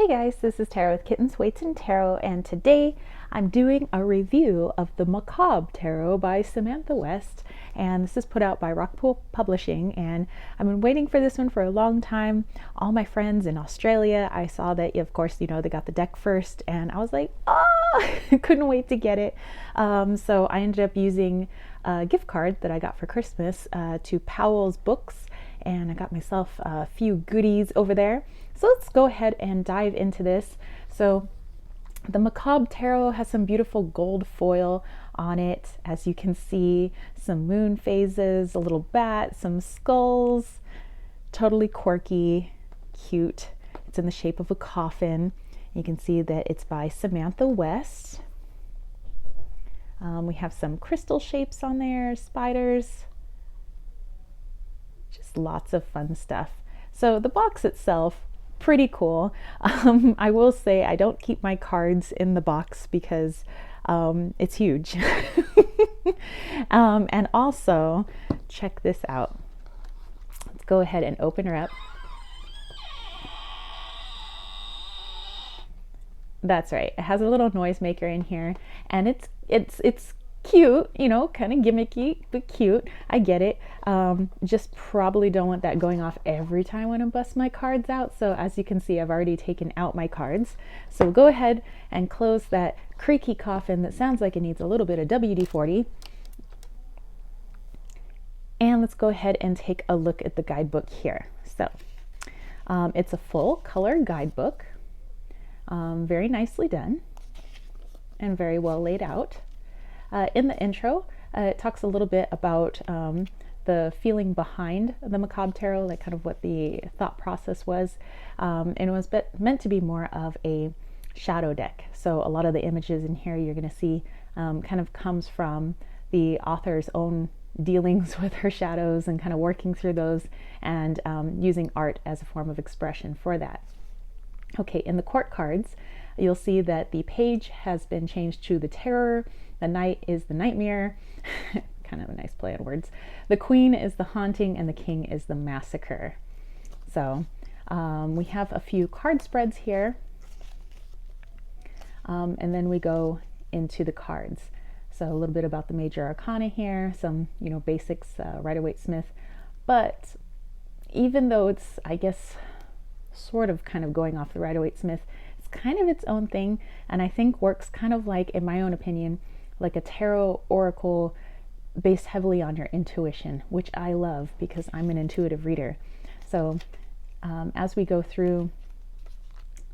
Hey guys, this is Tarot with Kittens, Weights, and Tarot, and today I'm doing a review of the Macabre Tarot by Samantha West, and this is put out by Rockpool Publishing, and I've been waiting for this one for a long time. All my friends in Australia, I saw that, of course, they got the deck first, and I was like, oh, couldn't wait to get it. So I ended up using a gift card that I got for Christmas to Powell's Books, and I got myself a few goodies over there. So let's go ahead and dive into this. So the Macabre Tarot has some beautiful gold foil on it. As you can see, some moon phases, a little bat, some skulls, totally quirky, cute. It's in the shape of a coffin. You can see that it's by Samantha West. We have some crystal shapes on there, spiders, just lots of fun stuff. So the box itself, pretty cool. I will say I don't keep my cards in the box because it's huge. And also, check this out. Let's go ahead and open her up. That's right. It has a little noisemaker in here, and it's cute, kind of gimmicky, but cute. I get it. Just probably don't want that going off every time when I bust my cards out. So as you can see, I've already taken out my cards. So we'll go ahead and close that creaky coffin that sounds like it needs a little bit of WD-40. And let's go ahead and take a look at the guidebook here. So it's a full color guidebook, very nicely done and very well laid out. In the intro, it talks a little bit about the feeling behind the Macabre Tarot, like kind of what the thought process was. And it was meant to be more of a shadow deck. So a lot of the images in here you're going to see kind of comes from the author's own dealings with her shadows and kind of working through those and using art as a form of expression for that. Okay, in the court cards, you'll see that the page has been changed to the Terror. The knight is the nightmare, kind of a nice play on words. The queen is the haunting, and the king is the massacre. So we have a few card spreads here, and then we go into the cards. So a little bit about the major arcana here, some basics, Rider-Waite-Smith. But even though it's, I guess, sort of kind of going off the Rider-Waite-Smith, it's kind of its own thing, and I think works kind of like, in my own opinion, like a tarot oracle based heavily on your intuition, which I love because I'm an intuitive reader. So as we go through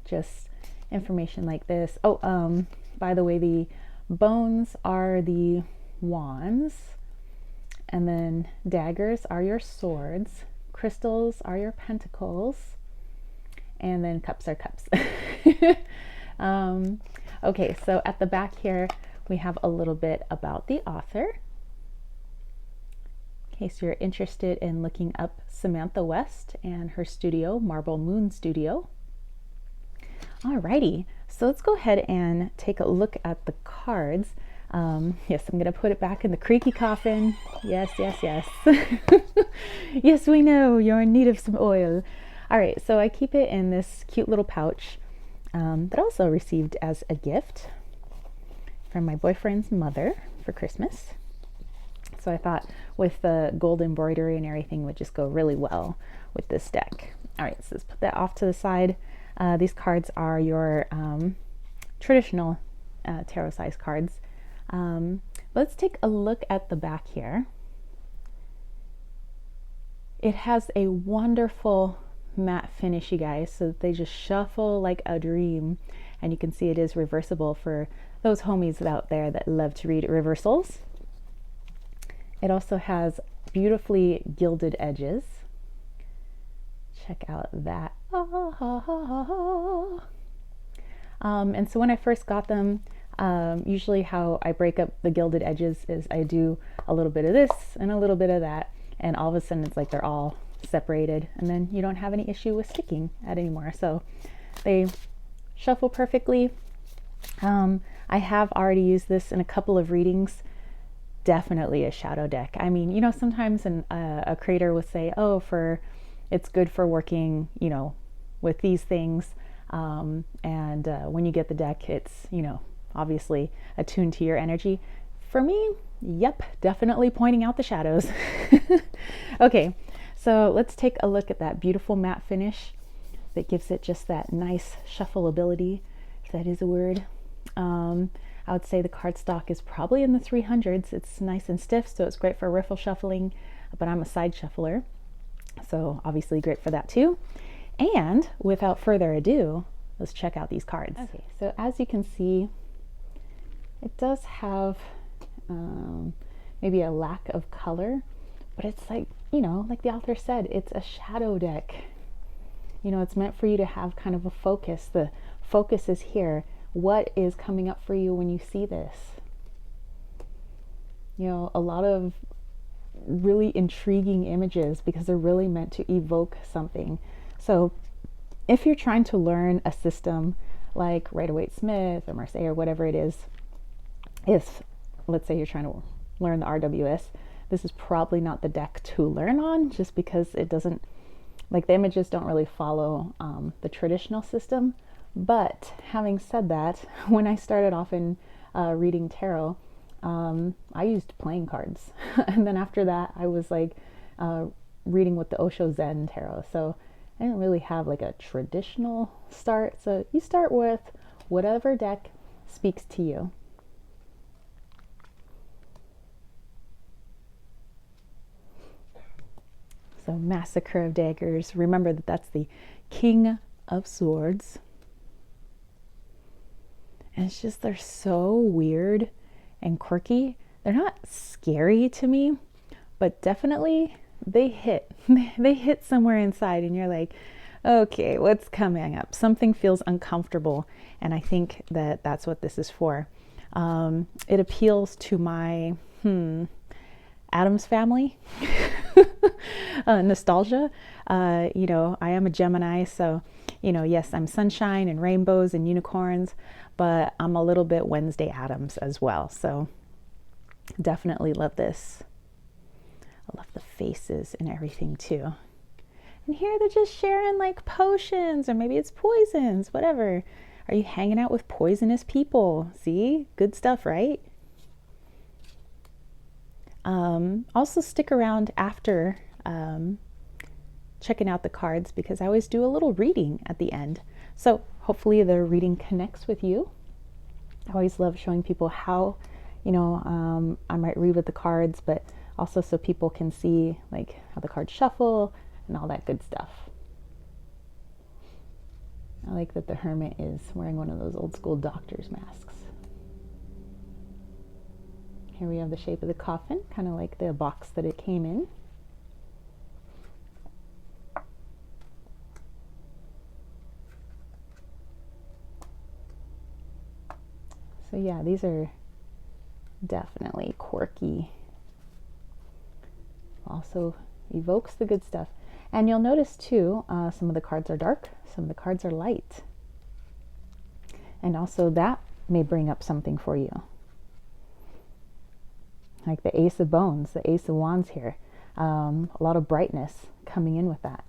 just information like this, by the way, the bones are the wands, and then daggers are your swords, crystals are your pentacles, and then cups are cups. Okay, so at the back here, we have a little bit about the author, in case you're interested in looking up Samantha West and her studio, Marble Moon Studio. Alrighty, so let's go ahead and take a look at the cards. Yes, I'm going to put it back in the creaky coffin. Yes, yes, yes. Yes, we know you're in need of some oil. All right, so I keep it in this cute little pouch that I also received as a gift from my boyfriend's mother for Christmas. So I thought with the gold embroidery and everything would just go really well with this deck. All right, so let's put that off to the side. These cards are your traditional tarot size cards. Let's take a look at the back here. It has a wonderful matte finish, you guys, so that they just shuffle like a dream, and you can see it is reversible for those homies out there that love to read reversals. It also has beautifully gilded edges. Check out that. And so when I first got them, usually how I break up the gilded edges is I do a little bit of this and a little bit of that, and all of a sudden it's like they're all separated, and then you don't have any issue with sticking at anymore. So they shuffle perfectly. I have already used this in a couple of readings. Definitely a shadow deck. I mean, sometimes a creator will say, oh, it's good for working, with these things. And when you get the deck, it's, you know, obviously attuned to your energy. For me, yep, definitely pointing out the shadows. Okay, so let's take a look at that beautiful matte finish that gives it just that nice shuffleability, if that is a word. I would say the cardstock is probably in the 300s. It's nice and stiff, so it's great for riffle shuffling, but I'm a side shuffler, so obviously great for that too. And without further ado, let's check out these cards. Okay, so as you can see, it does have maybe a lack of color, but it's like, you know, like the author said, it's a shadow deck. You know, it's meant for you to have kind of a focus. The focus is here. What is coming up for you when you see this? You know, a lot of really intriguing images because they're really meant to evoke something. So if you're trying to learn a system like Rider-Waite-Smith or Mesa or whatever it is, if let's say you're trying to learn the RWS, this is probably not the deck to learn on, just because it doesn't, like, the images don't really follow the traditional system. But having said that, when I started off in reading tarot, I used playing cards. And then after that, I was like reading with the Osho Zen tarot. So I didn't really have like a traditional start. So you start with whatever deck speaks to you. So Massacre of Daggers. Remember that that's the King of Swords. And it's just, they're so weird and quirky. They're not scary to me, but definitely they hit. They hit somewhere inside and you're like, okay, what's coming up? Something feels uncomfortable. And I think that that's what this is for. It appeals to my Addams Family nostalgia. You know, I am a Gemini, so, you know, yes, I'm sunshine and rainbows and unicorns, but I'm a little bit Wednesday Addams as well. So definitely love this. I love the faces and everything too. And here they're just sharing like potions, or maybe it's poisons, whatever. Are you hanging out with poisonous people? See, good stuff, right? Also stick around after checking out the cards, because I always do a little reading at the end. So hopefully the reading connects with you. I always love showing people how, you know, I might read with the cards, but also so people can see like how the cards shuffle and all that good stuff. I like that the hermit is wearing one of those old school doctor's masks. Here we have the shape of the coffin, kind of like the box that it came in. So yeah, these are definitely quirky. Also evokes the good stuff. And you'll notice too, some of the cards are dark, some of the cards are light. And also that may bring up something for you. Like the Ace of Bones, the Ace of Wands here. A lot of brightness coming in with that.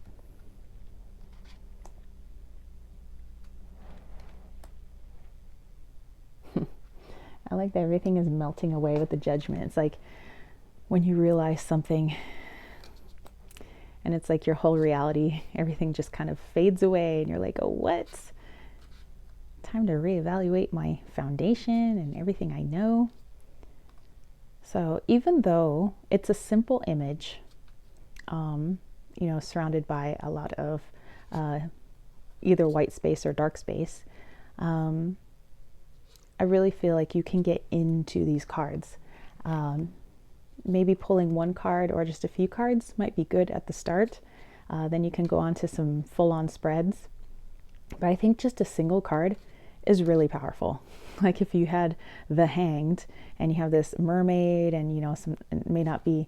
I like that everything is melting away with the Judgment. It's like when you realize something and it's like your whole reality, everything just kind of fades away and you're like, oh, what? Time to reevaluate my foundation and everything I know. So even though it's a simple image, you know, surrounded by a lot of either white space or dark space, I really feel like you can get into these cards. Maybe pulling one card or just a few cards might be good at the start. Then you can go on to some full-on spreads. But I think just a single card is really powerful. Like if you had the Hanged and you have this mermaid, and you know, it may not be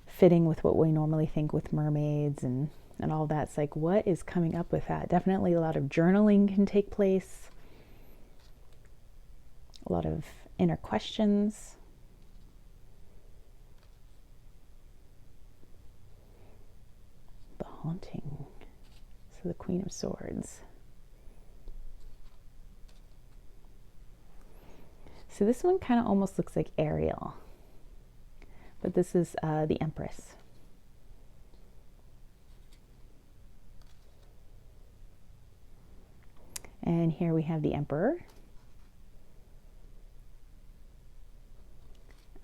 fitting with what we normally think with mermaids and all that. It's like, what is coming up with that? Definitely a lot of journaling can take place. A lot of inner questions. The Haunting. So the Queen of Swords. So this one kind of almost looks like Ariel, but this is the Empress. And here we have the Emperor.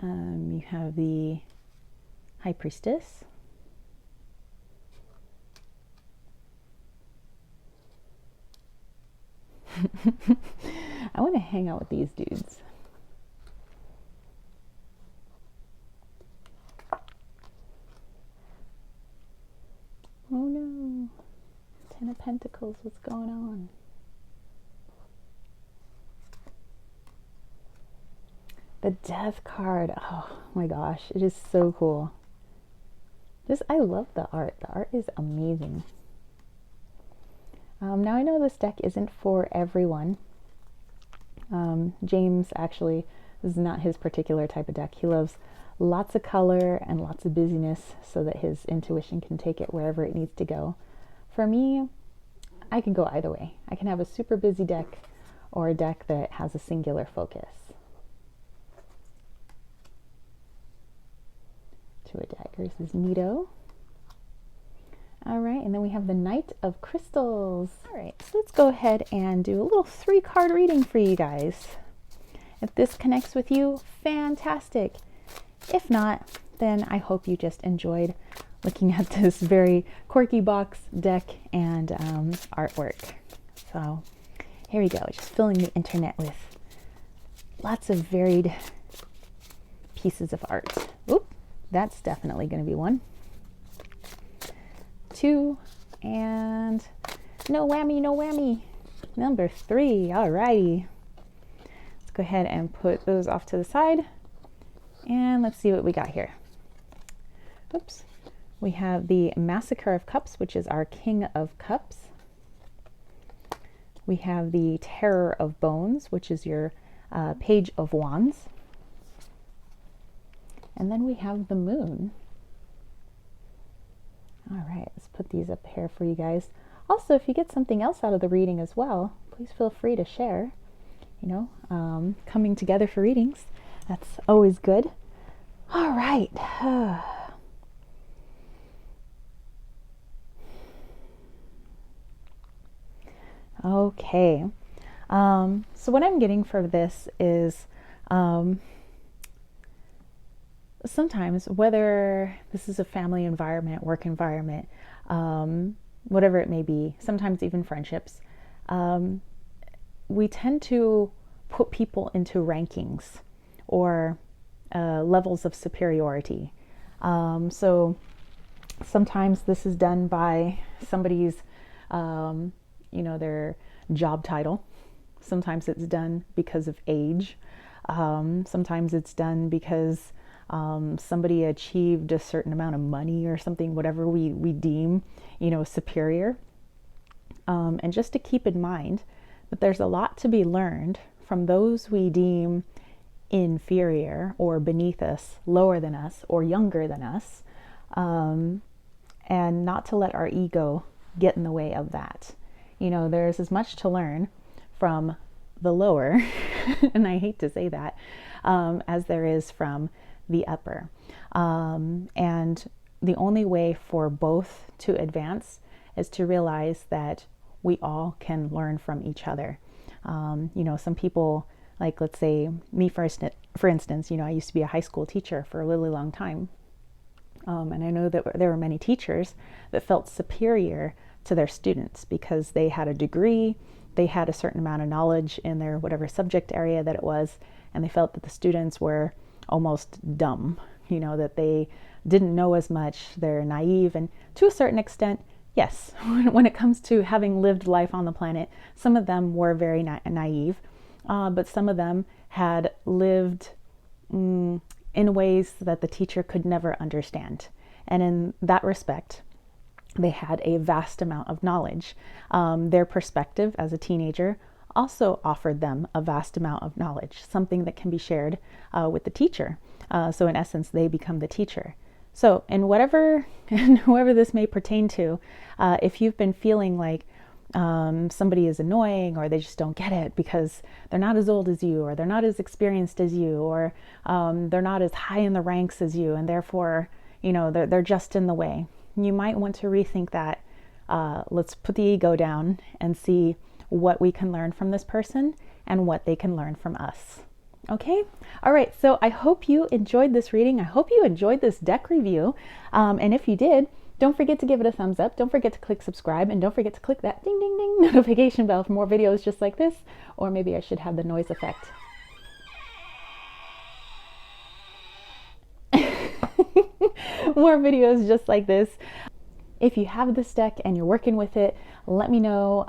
You have the High Priestess. I want to hang out with these dudes. Oh no. Ten of Pentacles, what's going on? The Death card. Oh my gosh, it is so cool. I love the art. The art is amazing. Now I know this deck isn't for everyone. James actually, this is not his particular type of deck. He loves lots of color and lots of busyness so that his intuition can take it wherever it needs to go. For me, I can go either way. I can have a super busy deck or a deck that has a singular focus. Two of Daggers is neato. All right, and then we have the Knight of Crystals. All right, so let's go ahead and do a little 3-card reading for you guys. If this connects with you, fantastic. If not, then I hope you just enjoyed looking at this very quirky box, deck, and artwork. So here we go, just filling the internet with lots of varied pieces of art. Oop, that's definitely going to be one. 2, and no whammy, no whammy. Number 3, alrighty. Let's go ahead and put those off to the side. And let's see what we got here. Oops. We have the Macabre of Cups, which is our King of Cups. We have the Terror of Bones, which is your Page of Wands. And then we have the Moon. All right, let's put these up here for you guys. Also, if you get something else out of the reading as well, please feel free to share. You know, coming together for readings, that's always good. All right. Okay. So what I'm getting for this is sometimes, whether this is a family environment, work environment, whatever it may be, sometimes even friendships, we tend to put people into rankings or levels of superiority. So sometimes this is done by somebody's, their job title. Sometimes it's done because of age. Sometimes it's done because somebody achieved a certain amount of money or something, whatever we deem, superior. And just to keep in mind that there's a lot to be learned from those we deem inferior or beneath us, lower than us, or younger than us, and not to let our ego get in the way of that. There's as much to learn from the lower, and I hate to say that, as there is from the upper. And the only way for both to advance is to realize that we all can learn from each other. Some people, like, let's say me, for instance, I used to be a high school teacher for a really long time. And I know that there were many teachers that felt superior to their students because they had a degree, they had a certain amount of knowledge in their whatever subject area that it was, and they felt that the students were almost dumb, that they didn't know as much, they're naive. And to a certain extent, yes, when it comes to having lived life on the planet, some of them were very naive, but some of them had lived in ways that the teacher could never understand. And in that respect, they had a vast amount of knowledge. Their perspective as a teenager also offered them a vast amount of knowledge, something that can be shared with the teacher. So in essence, they become the teacher. So in whoever this may pertain to, if you've been feeling like somebody is annoying, or they just don't get it because they're not as old as you, or they're not as experienced as you, or they're not as high in the ranks as you, and therefore, they're just in the way. You might want to rethink that. Let's put the ego down and see what we can learn from this person and what they can learn from us. Okay? All right, so I hope you enjoyed this reading. I hope you enjoyed this deck review. And if you did, don't forget to give it a thumbs up. Don't forget to click subscribe, and don't forget to click that ding, ding, ding notification bell for more videos just like this. Or maybe I should have the noise effect. More videos just like this. If you have this deck and you're working with it, let me know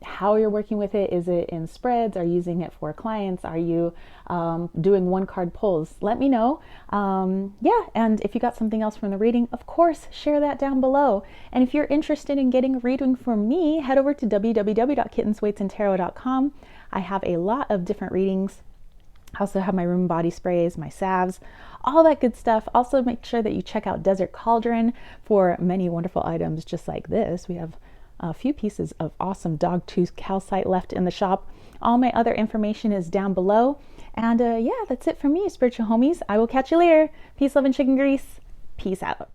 how you're working with it. Is it in spreads? Are you using it for clients? Are you doing one card pulls? Let me know. Yeah, and if you got something else from the reading, of course, share that down below. And if you're interested in getting a reading from me, head over to www.kittensweightsandtarot.com. I have a lot of different readings. I also have my room and body sprays, my salves, all that good stuff. Also, make sure that you check out Desert Cauldron for many wonderful items just like this. We have a few pieces of awesome dogtooth calcite left in the shop. All my other information is down below. And yeah, that's it for me, spiritual homies. I will catch you later. Peace, love, and chicken grease. Peace out.